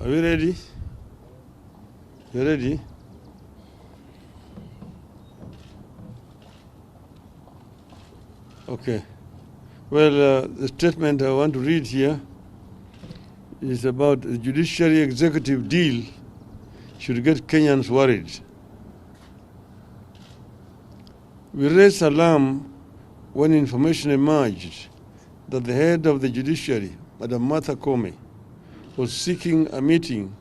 Are we ready? You ready? Okay. Well, the statement I want to read here is about the judiciary executive deal should get Kenyans worried. We raised alarm when information emerged that the head of the judiciary, Madam Martha Koome, was seeking a meeting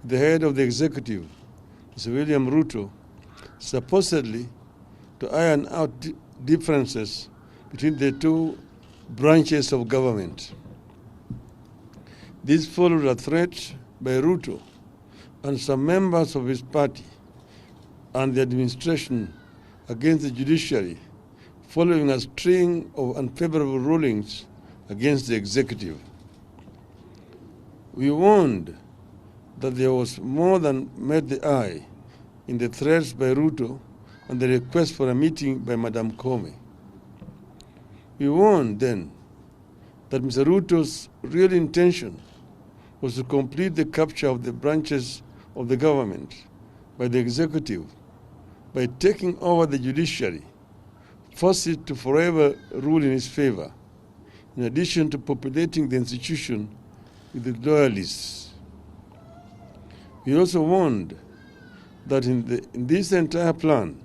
with the head of the executive, Mr. William Ruto, supposedly to iron out differences between the two branches of government. This followed a threat by Ruto and some members of his party and the administration against the judiciary, following a string of unfavorable rulings against the executive. We warned that there was more than met the eye in the threats by Ruto and the request for a meeting by Madam Koome. We warned then that Mr. Ruto's real intention was to complete the capture of the branches of the government by the executive by taking over the judiciary, force it to forever rule in his favor, in addition to populating the institution with the loyalists. We also warned that in this entire plan,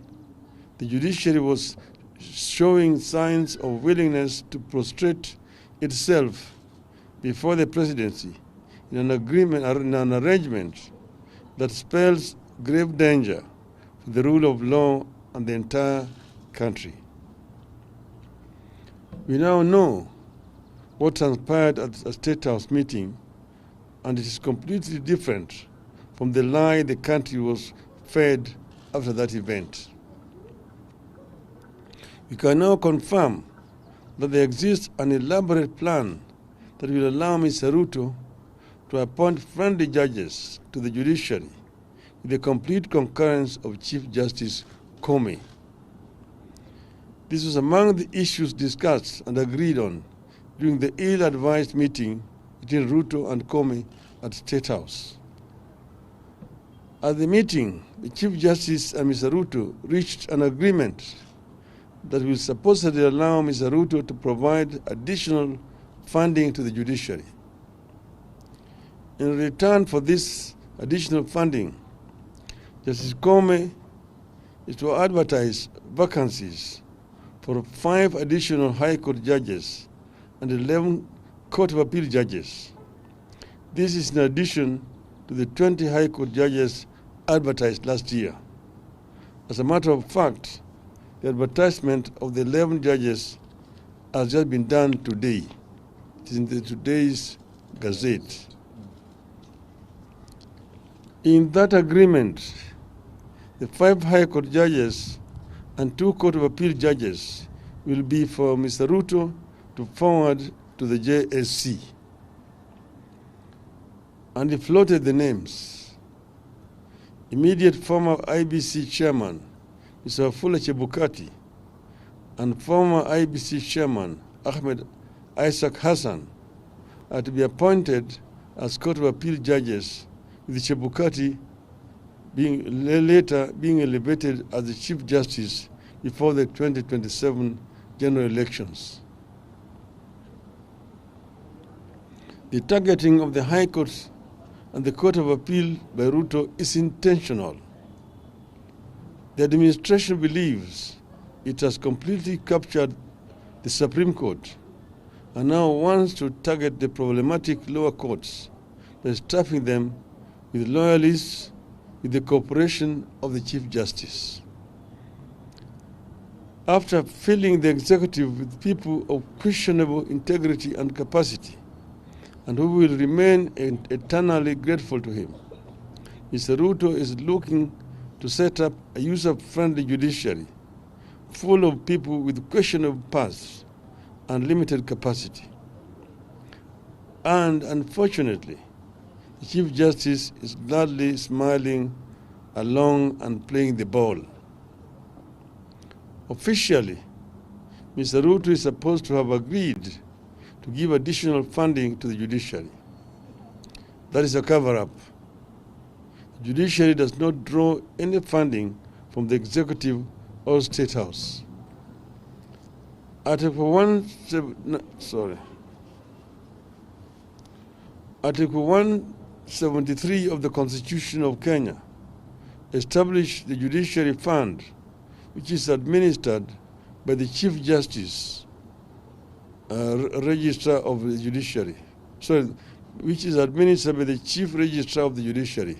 the judiciary was showing signs of willingness to prostrate itself before the presidency in an arrangement that spells grave danger for the rule of law and the entire country. We now know what transpired at a State House meeting, and it is completely different from the lie the country was fed after that event. We can now confirm that there exists an elaborate plan that will allow Mr. Ruto to appoint friendly judges to the judiciary with the complete concurrence of Chief Justice Koome. This was among the issues discussed and agreed on during the ill-advised meeting between Ruto and Koome at State House. At the meeting, the Chief Justice and Mr. Ruto reached an agreement that will supposedly allow Mr. Ruto to provide additional funding to the judiciary. In return for this additional funding, Justice Koome is to advertise vacancies for 5 additional High Court judges and 11 Court of Appeal judges. This is in addition to the 20 High Court judges advertised last year. As a matter of fact, the advertisement of the 11 judges has just been done today. It is in today's Gazette. In that agreement, the 5 High Court judges and 2 Court of Appeal judges will be for Mr. Ruto to forward to the JSC. And he floated the names. Immediate former IBC chairman, Mr. Wafula Chebukati, and former IBC chairman, Ahmed Isaac Hassan, are to be appointed as Court of Appeal judges, with Chebukati later being elevated as the Chief Justice before the 2027 general elections. The targeting of the High Court and the Court of Appeal by Ruto is intentional. The administration believes it has completely captured the Supreme Court and now wants to target the problematic lower courts by stuffing them with loyalists with the cooperation of the Chief Justice. After filling the executive with people of questionable integrity and capacity, and who will remain eternally grateful to him, Mr. Ruto is looking to set up a user-friendly judiciary full of people with questionable pasts and limited capacity. And unfortunately, the Chief Justice is gladly smiling along and playing the ball. Officially, Mr. Ruto is supposed to have agreed to give additional funding to the judiciary. That is a cover-up. The judiciary does not draw any funding from the executive or state house. Article 173 of the Constitution of Kenya established the Judiciary Fund, which is administered by the Chief Justice, Registrar of the Judiciary. Which is administered by the Chief Registrar of the Judiciary.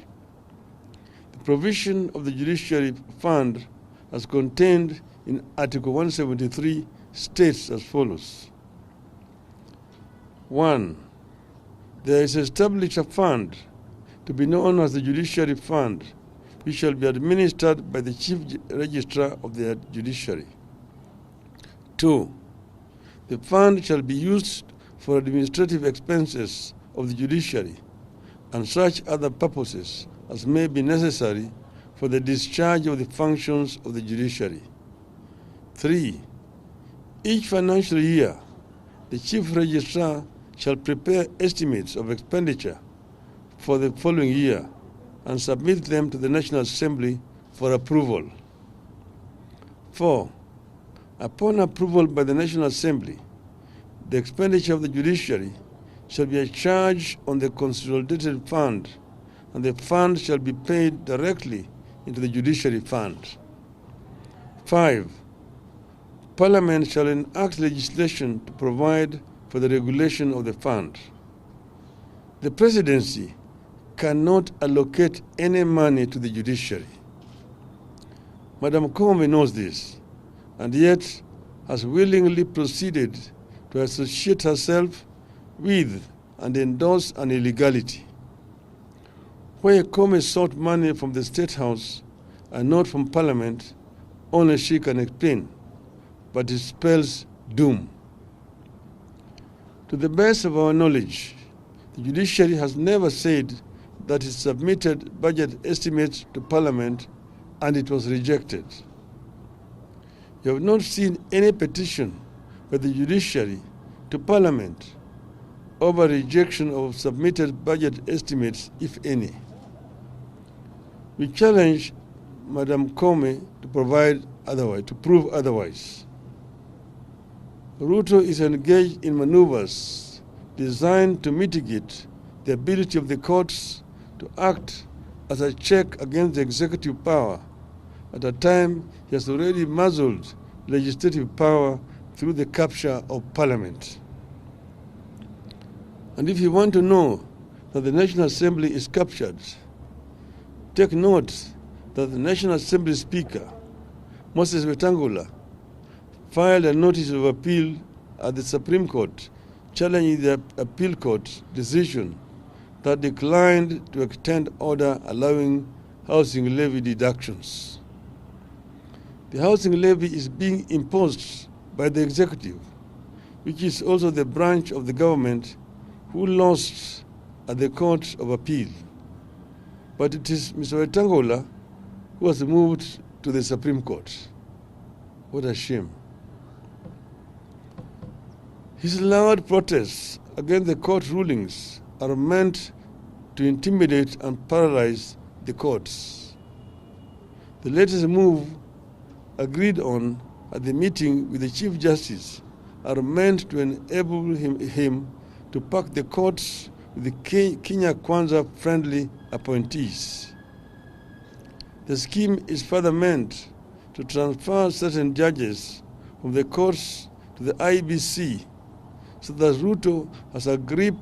The provision of the Judiciary Fund, as contained in Article 173, states as follows. 1. There is established a fund to be known as the Judiciary Fund, which shall be administered by the Chief Registrar of the Judiciary. 2. The fund shall be used for administrative expenses of the judiciary and such other purposes as may be necessary for the discharge of the functions of the judiciary. 3. Each financial year, the Chief Registrar shall prepare estimates of expenditure for the following year and submit them to the National Assembly for approval. 4. Upon approval by the National Assembly, the expenditure of the judiciary shall be a charge on the consolidated fund, and the fund shall be paid directly into the judiciary fund. 5. Parliament shall enact legislation to provide for the regulation of the fund. The presidency cannot allocate any money to the judiciary. Madam Koome knows this, and yet has willingly proceeded to associate herself with and endorse an illegality. Where Koome sought money from the State House and not from Parliament, only she can explain, but it spells doom. To the best of our knowledge, the judiciary has never said that it submitted budget estimates to Parliament and it was rejected. You have not seen any petition by the judiciary to Parliament over rejection of submitted budget estimates, if any. We challenge Madam Koome to prove otherwise. Ruto is engaged in maneuvers designed to mitigate the ability of the courts to act as a check against the executive power at a time he has already muzzled legislative power through the capture of Parliament. And if you want to know that the National Assembly is captured, take note that the National Assembly Speaker, Moses Wetangula, filed a notice of appeal at the Supreme Court challenging the appeal court's decision that declined to extend order allowing housing levy deductions. The housing levy is being imposed by the executive, which is also the branch of the government who lost at the Court of Appeal. But it is Mr. Wetangula who has moved to the Supreme Court. What a shame. His loud protests against the court rulings are meant to intimidate and paralyze the courts. The latest move agreed on at the meeting with the Chief Justice are meant to enable him to pack the courts with the Kenya Kwanza friendly appointees. The scheme is further meant to transfer certain judges from the courts to the IBC so that Ruto has a grip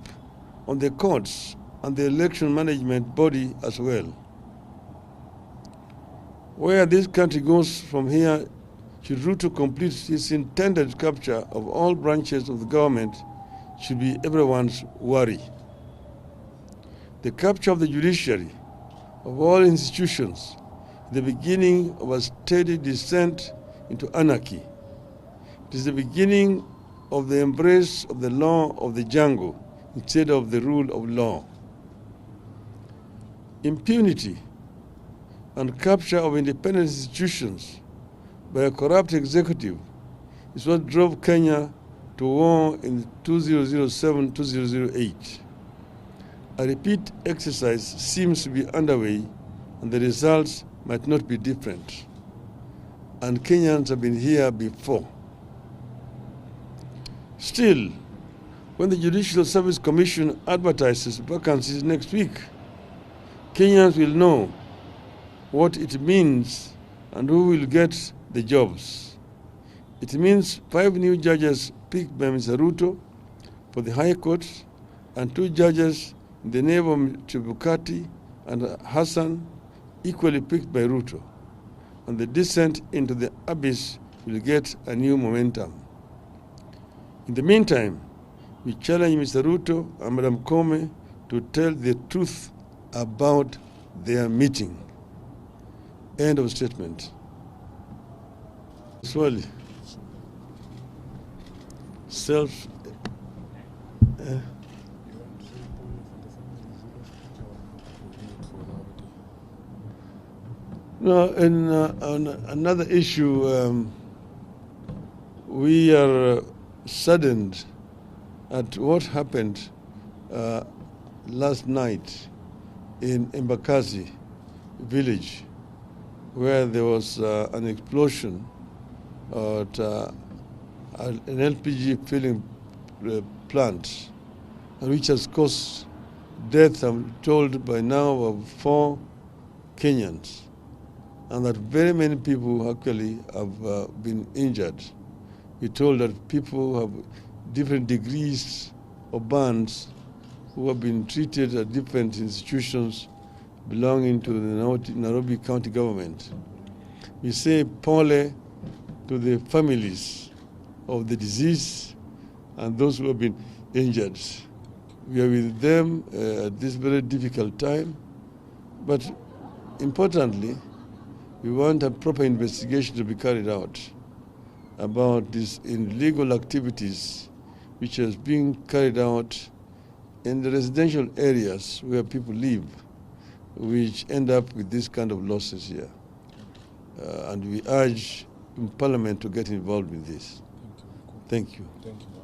on the courts and the election management body as well. Where this country goes from here, should Ruto complete his intended capture of all branches of the government, should be everyone's worry. The capture of the judiciary, of all institutions, the beginning of a steady descent into anarchy. It is the beginning of the embrace of the law of the jungle instead of the rule of law. Impunity and capture of independent institutions by a corrupt executive is what drove Kenya to war in 2007-2008. A repeat exercise seems to be underway, and the results might not be different. And Kenyans have been here before. Still, when the Judicial Service Commission advertises vacancies next week, Kenyans will know what it means and who will get the jobs. It means 5 new judges picked by Mr. Ruto for the High Court and 2 judges in the name of Chebukati and Hassan, equally picked by Ruto. And the descent into the abyss will get a new momentum. In the meantime, we challenge Mr. Ruto and Madam Koome to tell the truth about their meeting. End of statement. Swali. Self. No, on another issue, we are saddened at what happened last night in Embakasi village, where there was an explosion at an LPG filling plant, which has caused death, I'm told by now, of 4 Kenyans, and that very many people actually have been injured. We're told that people have different degrees of burns who have been treated at different institutions belonging to the Nairobi County government. We say pole to the families of the deceased and those who have been injured. We are with them at this very difficult time, but importantly, we want a proper investigation to be carried out about these illegal activities which is being carried out in the residential areas where people live, which end up with this kind of losses here. And we urge Parliament to get involved in this. Thank you. Thank you. Thank you.